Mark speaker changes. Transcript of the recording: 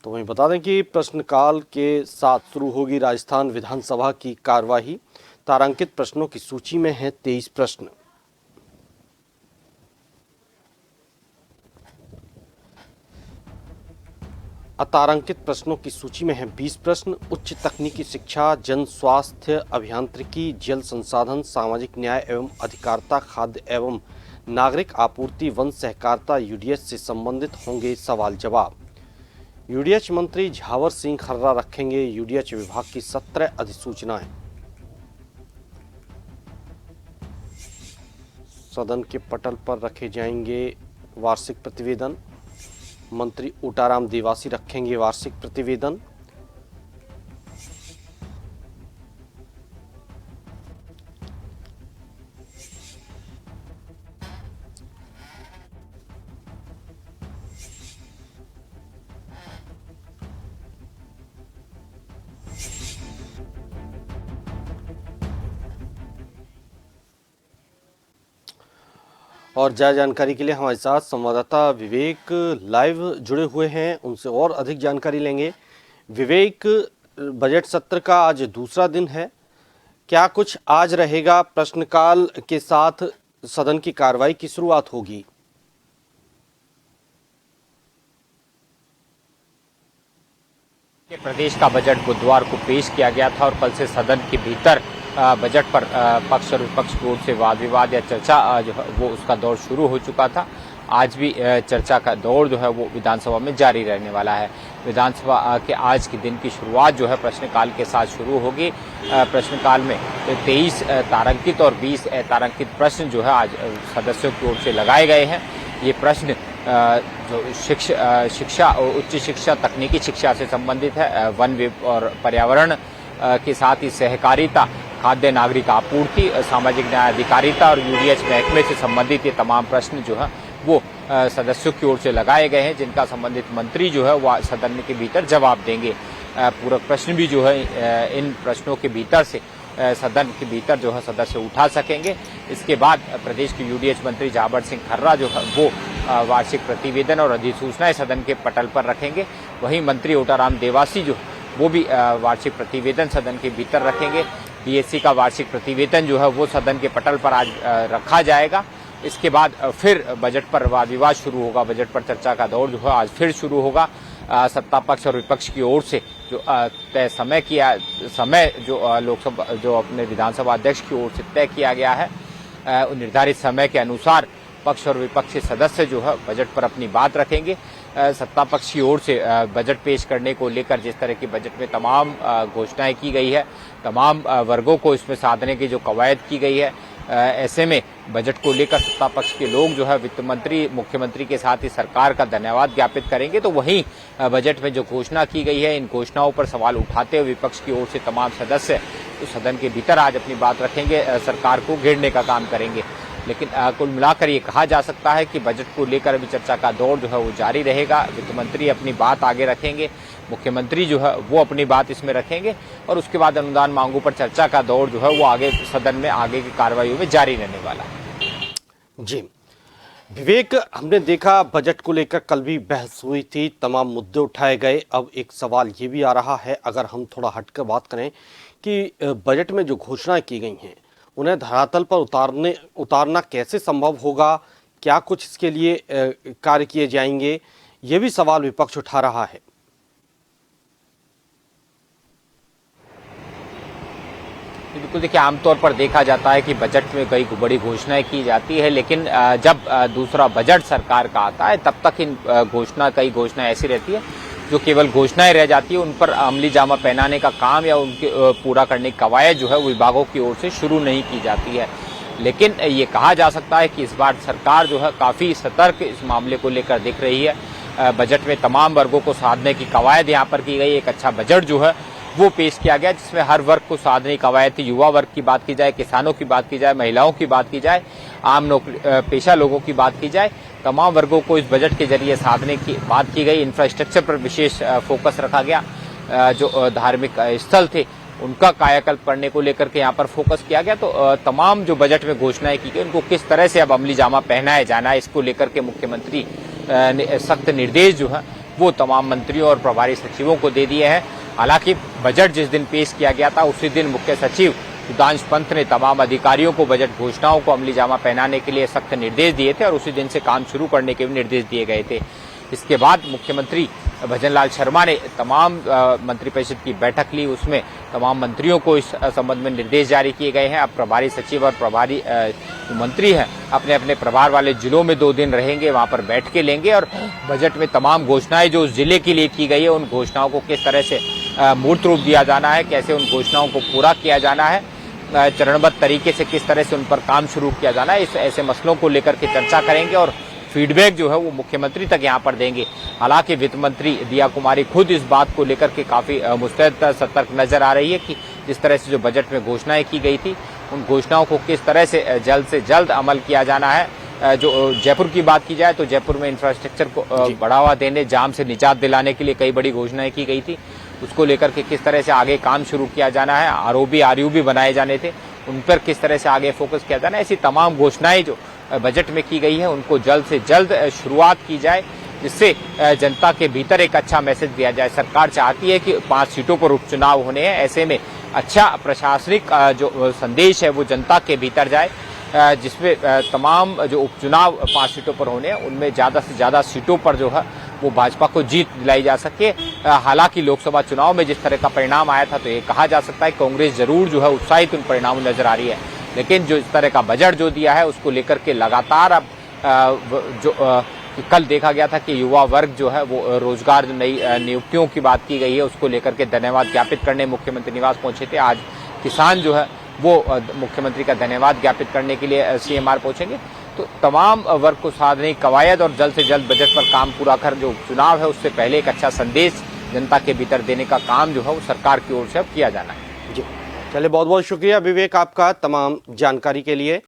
Speaker 1: तो वहीं बता दें कि प्रश्नकाल के साथ शुरू होगी राजस्थान विधानसभा की कार्यवाही। तारांकित प्रश्नों की सूची में है 23 प्रश्न। अतारांकित प्रश्नों की सूची में है 20 प्रश्न। उच्च तकनीकी शिक्षा, जन स्वास्थ्य, अभियांत्रिकी, जल संसाधन, सामाजिक न्याय एवं अधिकारिता, खाद्य एवं नागरिक आपूर्ति, वन सहकारिता, यूडीएच से संबंधित होंगे सवाल जवाब। यूडीएच मंत्री झावर सिंह खर्रा रखेंगे यूडीएच विभाग की 17 अधिसूचनाएं। सदन के पटल पर रखे जाएंगे वार्षिक प्रतिवेदन। मंत्री ओटाराम देवासी रखेंगे वार्षिक प्रतिवेदन। और ज्यादा जानकारी के लिए हमारे साथ संवाददाता विवेक लाइव जुड़े हुए हैं, उनसे और अधिक जानकारी लेंगे। विवेक, बजट सत्र का आज दूसरा दिन है, क्या कुछ आज रहेगा? प्रश्नकाल के साथ सदन की कार्रवाई की शुरुआत होगी।
Speaker 2: प्रदेश का बजट बुधवार को पेश किया गया था और कल से सदन के भीतर बजट पर पक्ष और विपक्ष की ओर से वाद विवाद या चर्चा जो है वो उसका दौर शुरू हो चुका था। आज भी चर्चा का दौर जो है वो विधानसभा में जारी रहने वाला है। विधानसभा के आज के दिन की शुरुआत जो है प्रश्नकाल के साथ शुरू होगी। प्रश्नकाल में 23 तारांकित और 20 अतारांकित प्रश्न जो है आज सदस्यों की ओर से लगाए गए हैं। ये प्रश्न जो शिक्षा उच्च शिक्षा, तकनीकी शिक्षा से संबंधित है, वन और पर्यावरण के साथ ही सहकारिता, खाद्य नागरिक आपूर्ति, सामाजिक न्याय अधिकारिता और यूडीएच महकमे से संबंधित ये तमाम प्रश्न जो है वो सदस्यों की ओर से लगाए गए हैं, जिनका संबंधित मंत्री जो है वह सदन के भीतर जवाब देंगे। पूरक प्रश्न भी जो है इन प्रश्नों के भीतर से सदन के भीतर जो है सदस्य उठा सकेंगे। इसके बाद प्रदेश के यूडीएच मंत्री झावर सिंह खर्रा जो है वो वार्षिक प्रतिवेदन और अधिसूचनाएं सदन के पटल पर रखेंगे। वहीं मंत्री ओटाराम देवासी जो वो भी वार्षिक प्रतिवेदन सदन के भीतर रखेंगे। बीएससी का वार्षिक प्रतिवेदन जो है वो सदन के पटल पर आज रखा जाएगा। इसके बाद फिर बजट पर वाद विवाद शुरू होगा। बजट पर चर्चा का दौर जो है आज फिर शुरू होगा। सत्ता पक्ष और विपक्ष की ओर से जो तय समय जो लोकसभा जो अपने विधानसभा अध्यक्ष की ओर से तय किया गया है, निर्धारित समय के अनुसार पक्ष और विपक्ष के सदस्य जो है बजट पर अपनी बात रखेंगे। सत्ता पक्ष की ओर से बजट पेश करने को लेकर जिस तरह की बजट में तमाम घोषणाएं की गई है, तमाम वर्गों को इसमें साधने की जो कवायद की गई है, ऐसे में बजट को लेकर सत्ता पक्ष के लोग जो है वित्त मंत्री, मुख्यमंत्री के साथ ही सरकार का धन्यवाद ज्ञापित करेंगे। तो वहीं बजट में जो घोषणा की गई है, इन घोषणाओं पर सवाल उठाते हुए विपक्ष की ओर से तमाम सदस्य तो सदन के भीतर आज अपनी बात रखेंगे, सरकार को घेरने का काम करेंगे। लेकिन कुल मिलाकर ये कहा जा सकता है कि बजट को लेकर अभी चर्चा का दौर जो है वो जारी रहेगा। वित्त मंत्री अपनी बात आगे रखेंगे, मुख्यमंत्री जो है वो अपनी बात इसमें रखेंगे और उसके बाद अनुदान मांगों पर चर्चा का दौर जो है वो आगे सदन में आगे की कार्रवाई में जारी रहने वाला है।
Speaker 1: जी विवेक, हमने देखा बजट को लेकर कल भी बहस हुई थी, तमाम मुद्दे उठाए गए। अब एक सवाल ये भी आ रहा है, अगर हम थोड़ा हटकर बात करें कि बजट में जो घोषणाएं की गई हैं उन्हें धरातल पर उतारना कैसे संभव होगा, क्या कुछ इसके लिए कार्य किए जाएंगे, ये भी सवाल विपक्ष उठा रहा है।
Speaker 2: बिल्कुल, देखिए आमतौर पर देखा जाता है कि बजट में कई बड़ी घोषणाएं की जाती है, लेकिन जब दूसरा बजट सरकार का आता है तब तक कई घोषणाएं ऐसी रहती है जो केवल घोषणाएं रह जाती है। उन पर अमली जामा पहनाने का काम या उनके पूरा करने की कवायद जो है विभागों की ओर से शुरू नहीं की जाती है। लेकिन ये कहा जा सकता है कि इस बार सरकार जो है काफी सतर्क इस मामले को लेकर दिख रही है। बजट में तमाम वर्गों को साधने की कवायद यहाँ पर की गई। एक अच्छा बजट जो है वो पेश किया गया जिसमें हर वर्ग को साधने की कवायद थी। युवा वर्ग की बात की जाए, किसानों की बात की जाए, महिलाओं की बात की जाए, आम नौकरी पेशा लोगों की बात की जाए, तमाम वर्गों को इस बजट के जरिए साधने की बात की गई। इंफ्रास्ट्रक्चर पर विशेष फोकस रखा गया। जो धार्मिक स्थल थे उनका कायाकल्प करने को लेकर के यहाँ पर फोकस किया गया। तो तमाम जो बजट में घोषणाएं की गई उनको किस तरह से अब अमली जामा पहनाया जाना है, इसको लेकर के मुख्यमंत्री सख्त निर्देश जो है वो तमाम मंत्रियों और प्रभारी सचिवों को दे दिए हैं। हालांकि बजट जिस दिन पेश किया गया था उसी दिन मुख्य सचिव सुधांशु पंत ने तमाम अधिकारियों को बजट घोषणाओं को अमली जामा पहनाने के लिए सख्त निर्देश दिए थे और उसी दिन से काम शुरू करने के भी निर्देश दिए गए थे। इसके बाद मुख्यमंत्री भजनलाल शर्मा ने तमाम मंत्रिपरिषद की बैठक ली, उसमें तमाम मंत्रियों को इस संबंध में निर्देश जारी किए गए हैं। अब प्रभारी सचिव और प्रभारी मंत्री हैं अपने अपने प्रभार वाले जिलों में 2 दिन रहेंगे, वहां पर बैठ के लेंगे और बजट में तमाम घोषणाएं जो उस जिले के लिए की गई है उन घोषणाओं को किस तरह से मूर्त रूप दिया जाना है, कैसे उन घोषणाओं को पूरा किया जाना है, चरणबद्ध तरीके से किस तरह से उन पर काम शुरू किया जाना है, इस ऐसे मसलों को लेकर के चर्चा करेंगे और फीडबैक जो है वो मुख्यमंत्री तक यहाँ पर देंगे। हालांकि वित्त मंत्री दिया कुमारी खुद इस बात को लेकर के काफी मुस्तैद सतर्क नजर आ रही है कि जिस तरह से जो बजट में घोषणाएं की गई थी उन घोषणाओं को किस तरह से जल्द अमल किया जाना है। जो जयपुर की बात की जाए तो जयपुर में इंफ्रास्ट्रक्चर को बढ़ावा देने, जाम से निजात दिलाने के लिए कई बड़ी घोषणाएं की गई थी, उसको लेकर के किस तरह से आगे काम शुरू किया जाना है। आरओबी आरयूबी बनाए जाने थे, उन पर किस तरह से आगे फोकस किया जाना है। ऐसी तमाम घोषणाएं जो बजट में की गई है उनको जल्द से जल्द शुरुआत की जाए, जिससे जनता के भीतर एक अच्छा मैसेज दिया जाए। सरकार चाहती है कि 5 सीटों पर उपचुनाव होने हैं, ऐसे में अच्छा प्रशासनिक जो संदेश है वो जनता के भीतर जाए, जिसमें तमाम जो उपचुनाव 5 सीटों पर होने हैं उनमें ज्यादा से ज्यादा सीटों पर जो है वो भाजपा को जीत दिलाई जा सके। हालांकि लोकसभा चुनाव में जिस तरह का परिणाम आया था तो ये कहा जा सकता है कांग्रेस जरूर जो है उत्साहित उन परिणामों नजर आ रही है, लेकिन जो इस तरह का बजट जो दिया है उसको लेकर के लगातार अब कल देखा गया था कि युवा वर्ग जो है वो रोजगार नई नियुक्तियों की बात की गई है उसको लेकर के धन्यवाद ज्ञापित करने मुख्यमंत्री निवास पहुंचे थे। आज किसान जो है वो मुख्यमंत्री का धन्यवाद ज्ञापित करने के लिए सीएमआर पहुंचेंगे। तो तमाम वर्ग को साधने कवायद और जल्द से जल्द बजट पर काम पूरा कर जो चुनाव है उससे पहले एक अच्छा संदेश जनता के भीतर देने का काम जो है वो सरकार की ओर से अब किया जाना है।
Speaker 1: जी चलिए, बहुत बहुत शुक्रिया विवेक आपका तमाम जानकारी के लिए।